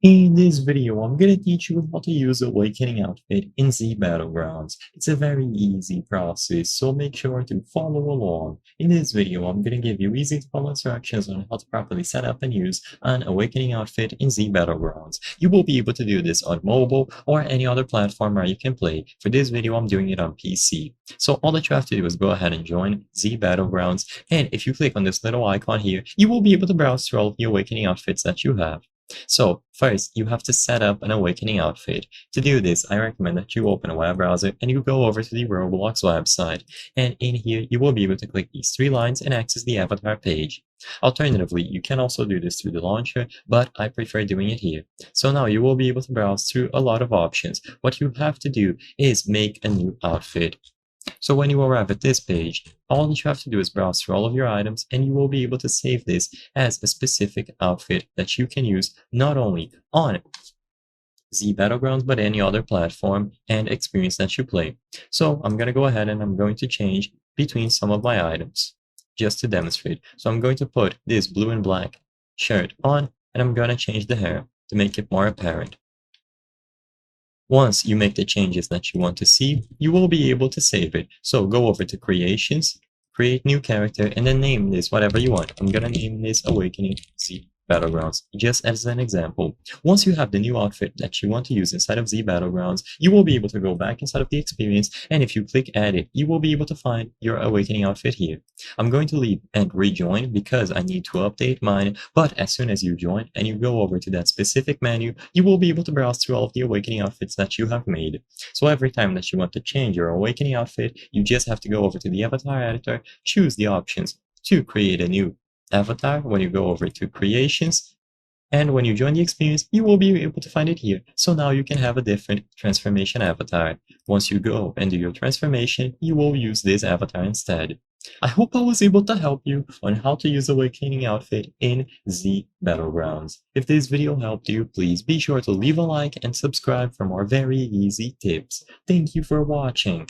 In this video, I'm gonna teach you how to use Awakening outfit in Z Battlegrounds. It's a very easy process, so make sure to follow along. In this video, I'm gonna give you easy to follow instructions on how to properly set up and use an Awakening outfit in Z Battlegrounds. You will be able to do this on mobile or any other platform where you can play. For this video, I'm doing it on PC. So all that you have to do is go ahead and join Z Battlegrounds, and if you click on this little icon here, you will be able to browse through all of the Awakening outfits that you have. So first, you have to set up an Awakening outfit. To do this, I recommend that you open a web browser and you go over to the Roblox website. And in here, you will be able to click these three lines and access the avatar page. Alternatively, you can also do this through the launcher, but I prefer doing it here. So now you will be able to browse through a lot of options. What you have to do is make a new outfit. So when you arrive at this page, all that you have to do is browse through all of your items, and you will be able to save this as a specific outfit that you can use not only on Z Battlegrounds, but any other platform and experience that you play. So I'm going to go ahead and I'm going to change between some of my items just to demonstrate. So I'm going to put this blue and black shirt on, and I'm going to change the hair to make it more apparent. Once you make the changes that you want to see, you will be able to save it. So go over to Creations, create new character, and then name this whatever you want. I'm gonna name this Awakening Z Battlegrounds, just as an example. Once you have the new outfit that you want to use inside of Z Battlegrounds, you will be able to go back inside of the experience, and if you click Edit, you will be able to find your Awakening outfit here. I'm going to leave and rejoin because I need to update mine, but as soon as you join and you go over to that specific menu, you will be able to browse through all of the Awakening outfits that you have made. So every time that you want to change your Awakening outfit, you just have to go over to the avatar editor, choose the options to create a new avatar. When you go over to Creations, and when you join the experience, you will be able to find it here. So now you can have a different transformation avatar. Once you go and do your transformation, you will use this avatar instead. I hope I was able to help you on how to use Awakening outfit in Z Battlegrounds. If this video helped you, please be sure to leave a like and subscribe for more very easy tips. Thank you for watching.